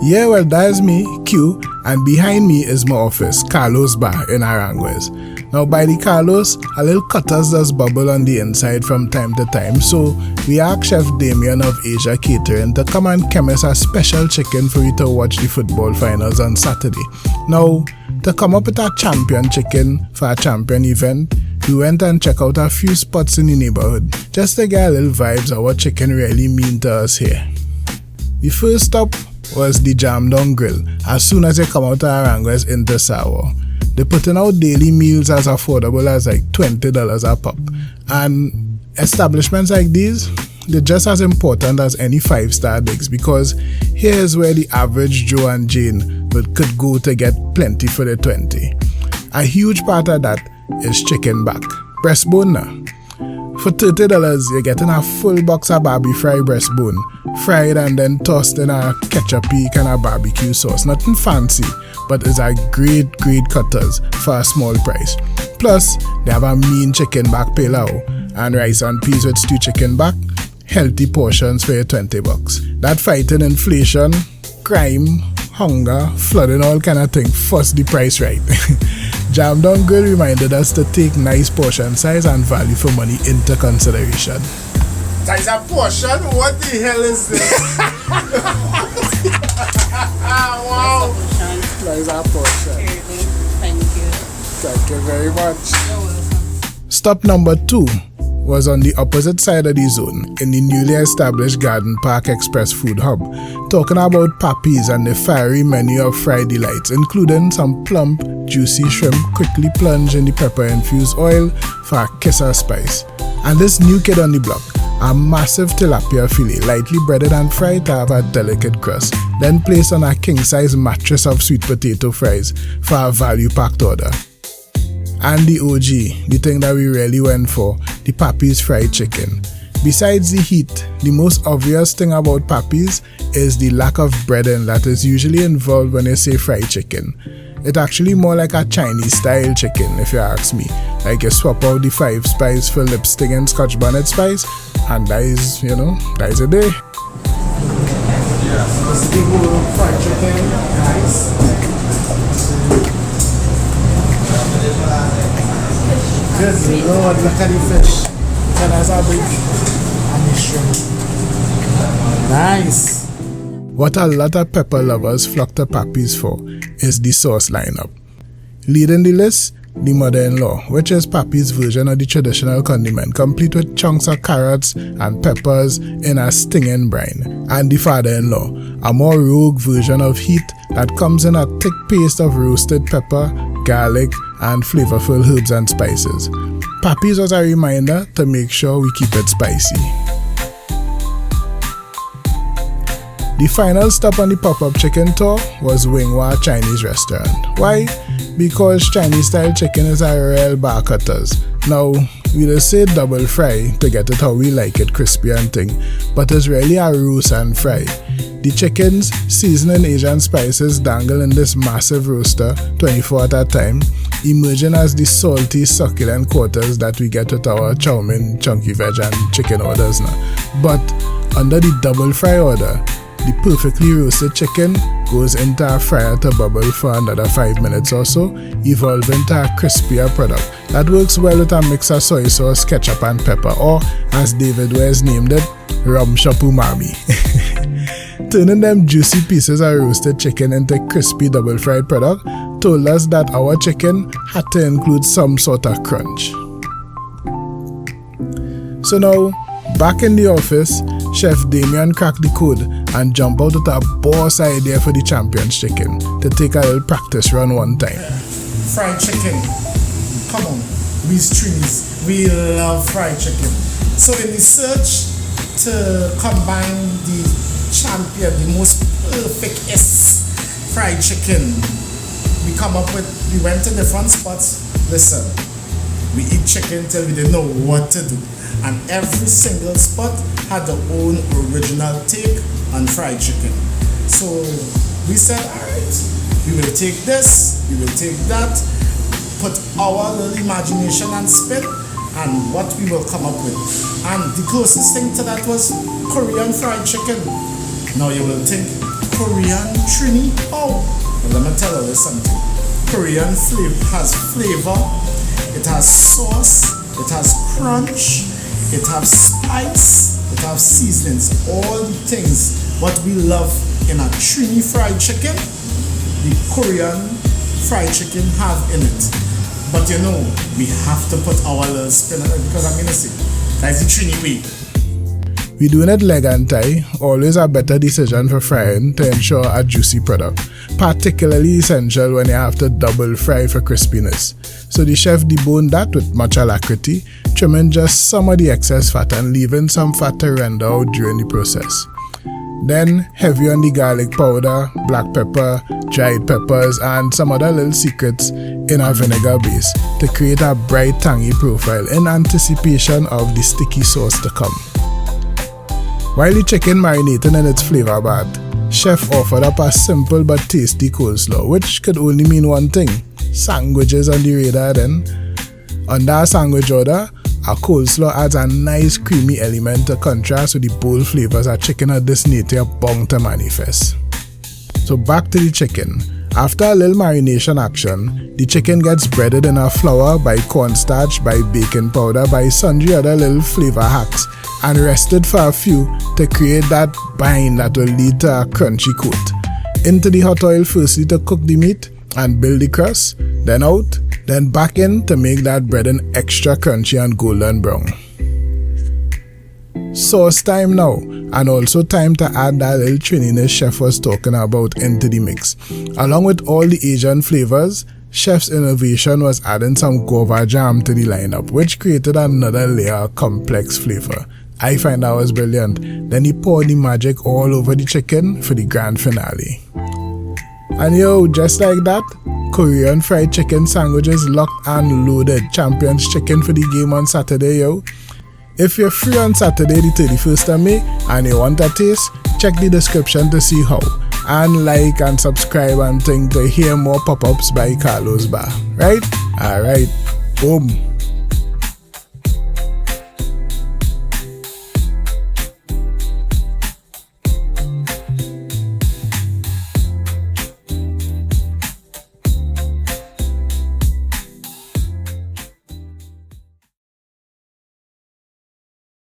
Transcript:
Yeah, well, that is me, Q, and behind me is my office, Carlos Bar in Aranguez. Now, by the Carlos, a little cutters does bubble on the inside from time to time, so we asked Chef Damien of Asia Catering to come and chemist a special chicken for you to watch the football finals on Saturday. Now, to come up with a champion chicken for a champion event, we went and checked out a few spots in the neighborhood, just to get a little vibes of what chicken really mean to us here. The first stop was the Jamong grill as soon as you come out of Aranguez into Sawa. They're putting out daily meals as affordable as like $20 a pop. And establishments like these, they're just as important as any 5-star digs, because here's where the average Joe and Jane could go to get plenty for the 20. A huge part of that is chicken back, breastbone now. For $30, you're getting a full box of Barbie fry breastbone, fried and then tossed in a ketchup-y kind of barbecue sauce. Nothing fancy, but it's a great cutters for a small price. Plus, they have a mean chicken back pilau and rice and peas with stew chicken back. Healthy portions for your $20. That fighting inflation, crime, hunger, flooding, all kind of thing, force the price right. Jamong Grill reminded us to take nice portion size and value for money into consideration. That is a portion? What the hell is this? Wow! That is a portion. Thank you. Thank you very much. You're welcome. Stop number 2 was on the opposite side of the zone in the newly established Garden Park Express Food Hub, talking about Papy's and the fiery menu of fried delights, including some plump, juicy shrimp quickly plunged in the pepper-infused oil for a kiss of spice. And this new kid on the block, a massive tilapia fillet, lightly breaded and fried to have a delicate crust, then placed on a king-size mattress of sweet potato fries for a value-packed order. And the OG, the thing that we really went for, the Papy's fried chicken. Besides the heat, the most obvious thing about Papy's is the lack of breading that is usually involved when you say fried chicken. It's actually more like a Chinese style chicken, if you ask me. Like you swap out the 5 spice for lipstick and Scotch bonnet spice, and that is, that is a day. This big old fried chicken, nice. Good Lord, look at the fish. Tell us how big. And the shrimp. Nice. What a lot of pepper lovers flock to Papy's for is the sauce lineup. Leading the list, the mother-in-law, which is Papy's version of the traditional condiment, complete with chunks of carrots and peppers in a stinging brine. And the father-in-law, a more rogue version of heat that comes in a thick paste of roasted pepper, garlic, and flavorful herbs and spices. Papy's was a reminder to make sure we keep it spicy. The final stop on the pop-up chicken tour was Wingwa Chinese restaurant. Why? Because Chinese style chicken is a real bar cutters. Now, we just say double fry to get it how we like it, crispy and thing, but it's really a roast and fry. The chickens, seasoned in Asian spices, dangle in this massive roaster 24 at a time, emerging as the salty, succulent quarters that we get with our chow mein, chunky veg and chicken orders now. But under the double fry order, the perfectly roasted chicken goes into a fryer to bubble for another 5 minutes or so, evolving to a crispier product that works well with a mix of soy sauce, ketchup and pepper, or as David West named it, rum shop umami. Turning them juicy pieces of roasted chicken into crispy double fried product told us that our chicken had to include some sort of crunch. So now, back in the office, Chef Damien cracked the code and jumped out with a boss idea for the champion's chicken to take a little practice run one time. Fried chicken. Come on, we's Trinis. We love fried chicken. So in the search to combine the champion, the most perfectest fried chicken, we went to different spots. Listen, we eat chicken till we didn't know what to do. And every single spot had their own original take on fried chicken. So we said, alright, we will take this, we will take that, put our little imagination and spin, and what we will come up with. And the closest thing to that was Korean fried chicken. Now you will think, Korean Trini. Oh, well, let me tell you something. Korean has flavor, it has sauce, it has crunch, it has spice, it has seasonings, all the things what we love in a Trini fried chicken, the Korean fried chicken have in it. But you know, we have to put our little spin on it because I'm gonna say, that's the Trini way. We doing it leg and thigh, always a better decision for frying to ensure a juicy product, particularly essential when you have to double fry for crispiness. So the chef deboned that with much alacrity, trimming just some of the excess fat and leaving some fat to render out during the process. Then heavy on the garlic powder, black pepper, dried peppers and some other little secrets in a vinegar base to create a bright tangy profile in anticipation of the sticky sauce to come. While the chicken marinating in its flavor bath, chef offered up a simple but tasty coleslaw, which could only mean one thing: sandwiches on the radar then. Under a sandwich order, a coleslaw adds a nice creamy element to contrast with the bold flavors a chicken of this nature bound to manifest. So back to the chicken. After a little marination action, the chicken gets breaded in a flour by cornstarch, by baking powder, by sundry other little flavor hacks, and rested for a few to create that bind that will lead to a crunchy coat. Into the hot oil firstly to cook the meat and build the crust, then out, then back in to make that breading extra crunchy and golden brown. Sauce time now, and also time to add that little Trininess chef was talking about into the mix. Along with all the Asian flavors, chef's innovation was adding some guava jam to the lineup, which created another layer of complex flavor. I find that was brilliant. Then he poured the magic all over the chicken for the grand finale. And yo, just like that, Korean fried chicken sandwiches locked and loaded. Champions chicken for the game on Saturday, yo. If you're free on Saturday the 31st of May and you want a taste, check the description to see how. And like and subscribe and think to hear more pop-ups by Carlos Bar. Right? Alright. Boom.